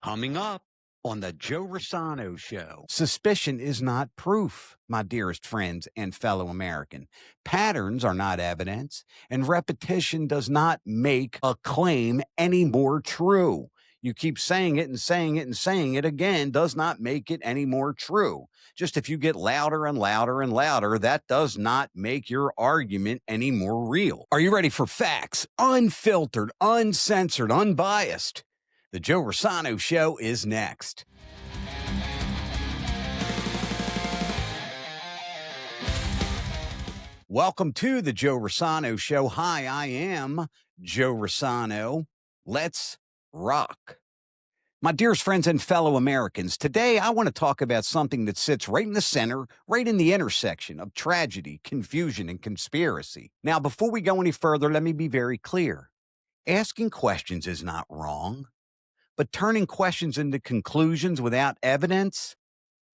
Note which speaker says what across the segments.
Speaker 1: Coming up on the Joe Rossano Show.
Speaker 2: Suspicion is not proof, my dearest friends and fellow American. Patterns are not evidence, and repetition does not make a claim any more true. You keep saying it and saying it and saying it again does not make it any more true. Just if you get louder and louder and louder, that does not make your argument any more real. Are you ready for facts? Unfiltered, uncensored, unbiased. The Joe Rossano Show is next. Welcome to the Joe Rossano Show. Hi, I am Joe Rossano. Let's rock. My dearest friends and fellow Americans, today I want to talk about something that sits right in the center, right in the intersection of tragedy, confusion, and conspiracy. Now, before we go any further, let me be very clear. Asking questions is not wrong, but turning questions into conclusions without evidence,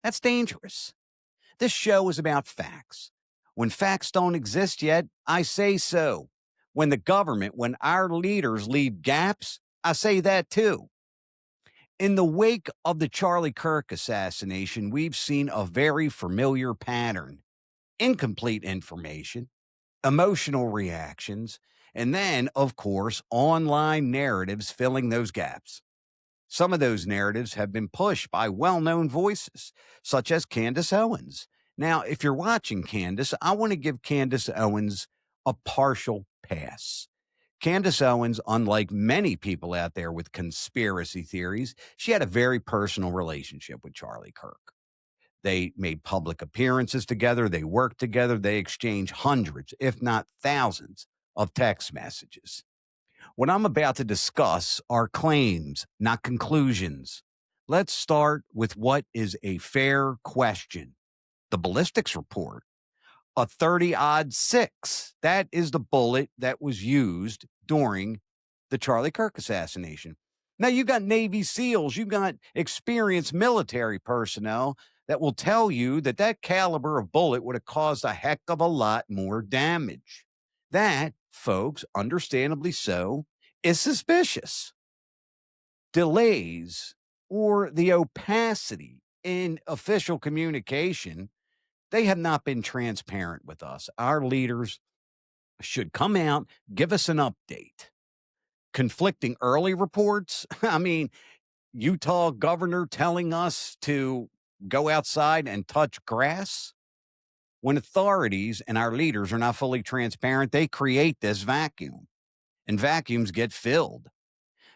Speaker 2: that's dangerous. This show is about facts. When facts don't exist yet, I say so. When the government, when our leaders leave gaps, I say that too. In the wake of the Charlie Kirk assassination, we've seen a very familiar pattern: incomplete information, emotional reactions, and then, of course, online narratives filling those gaps. Some of those narratives have been pushed by well-known voices, such as Candace Owens. Now, if you're watching Candace, I want to give Candace Owens a partial pass. Candace Owens, unlike many people out there with conspiracy theories, she had a very personal relationship with Charlie Kirk. They made public appearances together. They worked together. They exchanged hundreds, if not thousands, of text messages. What I'm about to discuss are claims, not conclusions. Let's start with what is a fair question. The ballistics report, a 30-06. That is the bullet that was used during the Charlie Kirk assassination. Now, you got Navy SEALs, you got experienced military personnel that will tell you that that caliber of bullet would have caused a heck of a lot more damage. That, folks, understandably so, is suspicious. Delays or the opacity in official communication, they have not been transparent with us. Our leaders should come out, give us an update. Conflicting early reports. I mean, Utah governor telling us to go outside and touch grass. When authorities and our leaders are not fully transparent, they create this vacuum, and vacuums get filled.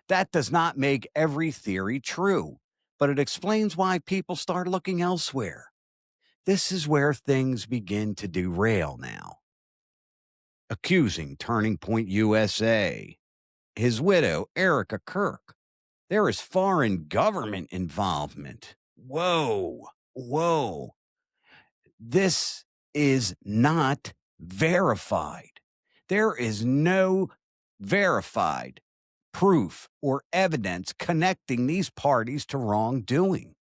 Speaker 2: That does not make every theory true, but it explains why people start looking elsewhere. This is where things begin to derail now. Accusing Turning Point USA, his widow, Erica Kirk. There is foreign government involvement. Whoa. This is not verified. There is no verified proof or evidence connecting these parties to wrongdoing.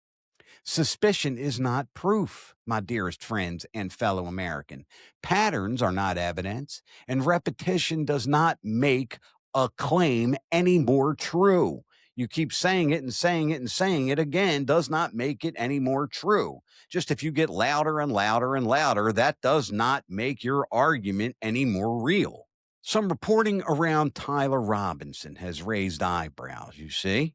Speaker 2: Suspicion is not proof, my dearest friends and fellow American. Patterns are not evidence, and repetition does not make a claim any more true. You keep saying it and saying it and saying it again does not make it any more true. Just if you get louder and louder and louder, that does not make your argument any more real. Some reporting around Tyler Robinson has raised eyebrows, you see.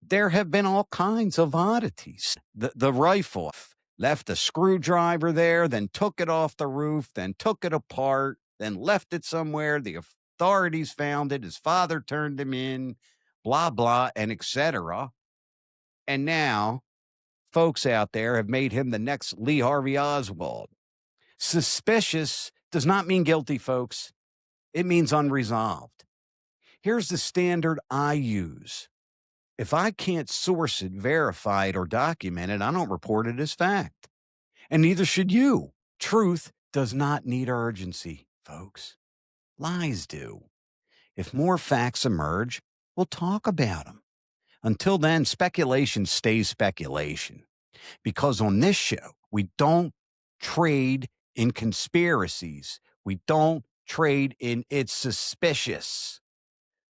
Speaker 2: There have been all kinds of oddities. The rifle left a screwdriver there, then took it off the roof, then took it apart, then left it somewhere. The authorities found it. His father turned him in, blah, blah, and etc. And now folks out there have made him the next Lee Harvey Oswald. Suspicious does not mean guilty, folks. It means unresolved. Here's the standard I use. If I can't source it, verify it, or document it, I don't report it as fact. And neither should you. Truth does not need urgency, folks. Lies do. If more facts emerge, we'll talk about them. Until then, speculation stays speculation. Because on this show, we don't trade in conspiracies. We don't trade in it's suspicious.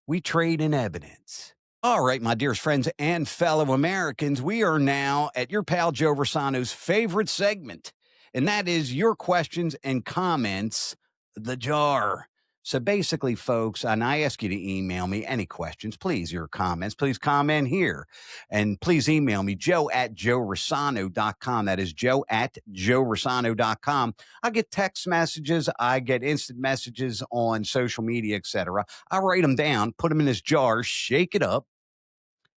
Speaker 2: We trade in evidence. All right, my dearest friends and fellow Americans, we are now at your pal Joe Rossano's favorite segment, and that is your questions and comments, the jar. So basically, folks, and I ask you to email me any questions, please, your comments, please comment here. And please email me, joe@joerossano.com. That is joe@joerossano.com. I get text messages, I get instant messages on social media, etc. I write them down, put them in this jar, shake it up,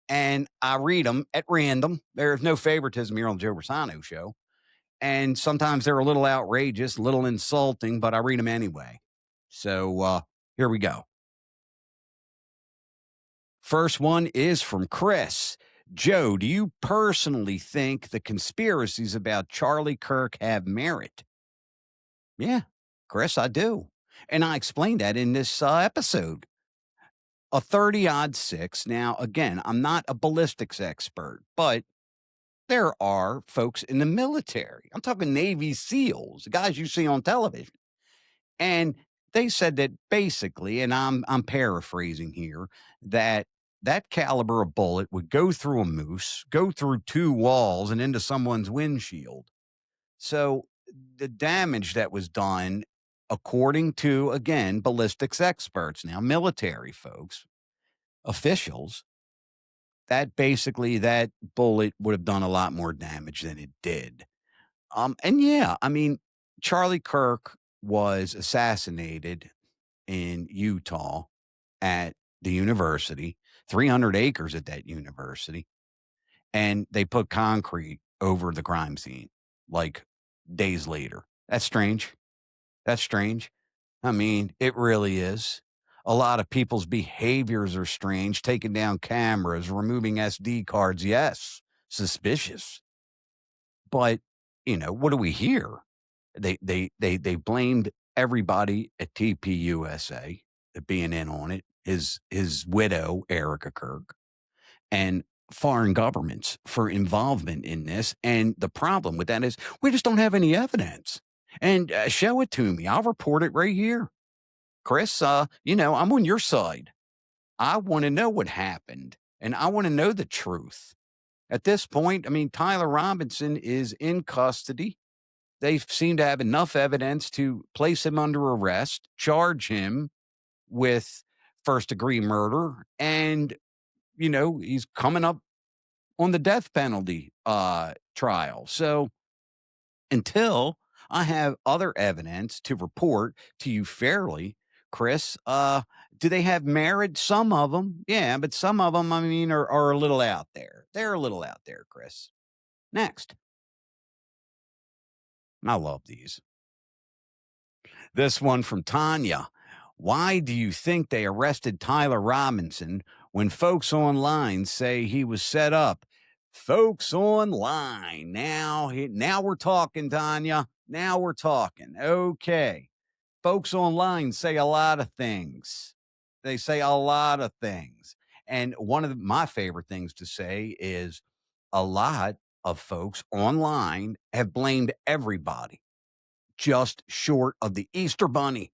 Speaker 2: and I read them at random. There's no favoritism here on the Joe Rossano Show. And sometimes they're a little outrageous, a little insulting, but I read them anyway. So here we go. First one is from Chris. Joe, do you personally think the conspiracies about Charlie Kirk have merit? Yeah, Chris, I do. And I explained that in this episode. A 30 odd six. Now, again, I'm not a ballistics expert, but there are folks in the military. I'm talking Navy SEALs, the guys you see on television. And they said that basically, and I'm paraphrasing here, that that caliber of bullet would go through a moose, go through two walls and into someone's windshield. So the damage that was done, according to, again, ballistics experts, now military folks, officials, that basically that bullet would have done a lot more damage than it did. And yeah, I mean, Charlie Kirk was assassinated in Utah at the university, 300 acres at that university, and they put concrete over the crime scene like days later. That's strange. That's strange. I mean, it really is. A lot of people's behaviors are strange, taking down cameras, removing SD cards. Yes, suspicious. But, what do we hear? They blamed everybody at TPUSA being in on it, his widow, Erica Kirk, and foreign governments for involvement in this. And the problem with that is we just don't have any evidence. And show it to me. I'll report it right here. Chris, I'm on your side. I want to know what happened, and I want to know the truth. At this point, I mean, Tyler Robinson is in custody. They seem to have enough evidence to place him under arrest, charge him with first-degree murder, and, he's coming up on the death penalty trial. So until I have other evidence to report to you fairly, Chris, do they have merit? Some of them, yeah, but some of them, I mean, are a little out there. They're a little out there, Chris. Next. I love these. This one from Tanya. Why do you think they arrested Tyler Robinson when folks online say he was set up? Folks online. Now we're talking, Tanya. Now we're talking. Okay. Folks online say a lot of things. They say a lot of things. And one of my favorite things to say is a lot of folks online have blamed everybody just short of the Easter Bunny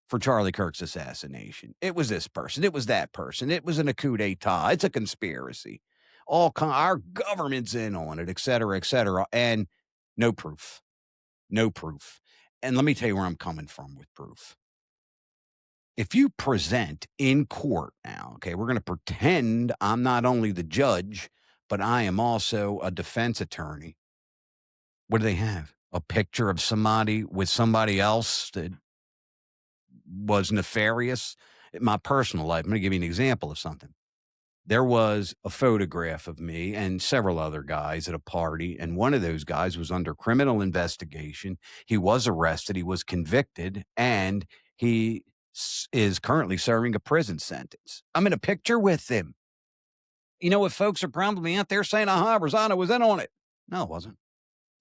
Speaker 2: for Charlie Kirk's assassination. It was this person. It was that person. It was a coup d'etat. It's a conspiracy. Our government's in on it, et cetera, et cetera. And no proof. No proof. And let me tell you where I'm coming from with proof. If you present in court now, okay, we're going to pretend I'm not only the judge, but I am also a defense attorney. What do they have? A picture of somebody with somebody else that was nefarious? In my personal life, I'm going to give you an example of something. There was a photograph of me and several other guys at a party, and one of those guys was under criminal investigation. He was arrested. He was convicted, and he is currently serving a prison sentence. I'm in a picture with him. You know what folks are probably out there saying, Rossano was in on it. No, it wasn't.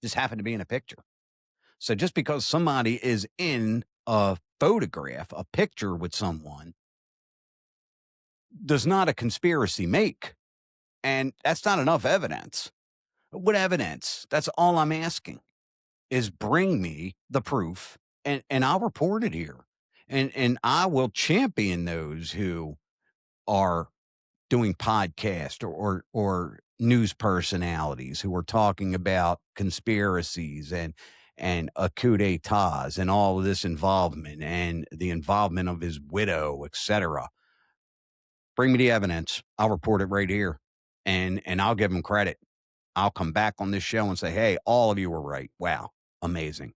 Speaker 2: Just happened to be in a picture. So just because somebody is in a photograph, a picture with someone, does not a conspiracy make. And that's not enough evidence. What evidence? That's all I'm asking is bring me the proof and I'll report it here. And I will champion those who are doing podcasts or news personalities who are talking about conspiracies and coup d'etats and all of this involvement and the involvement of his widow, etc. Bring me the evidence. I'll report it right here, and I'll give them credit. I'll come back on this show and say, hey, all of you were right. Wow, amazing.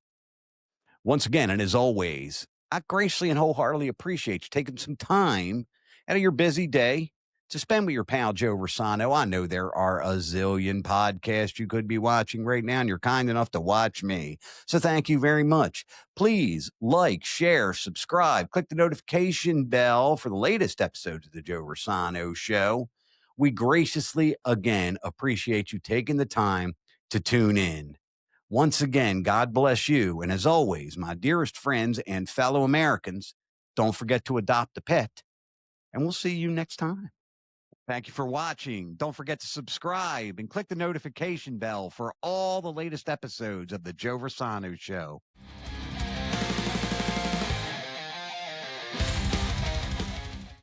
Speaker 2: Once again, and as always, I graciously and wholeheartedly appreciate you taking some time out of your busy day to spend with your pal Joe Rossano. I know there are a zillion podcasts you could be watching right now, and you're kind enough to watch me. So thank you very much. Please like, share, subscribe, click the notification bell for the latest episodes of the Joe Rossano Show. We graciously, again, appreciate you taking the time to tune in. Once again, God bless you. And as always, my dearest friends and fellow Americans, don't forget to adopt a pet. And we'll see you next time. Thank you for watching. Don't forget to subscribe and click the notification bell for all the latest episodes of The Joe Rossano Show.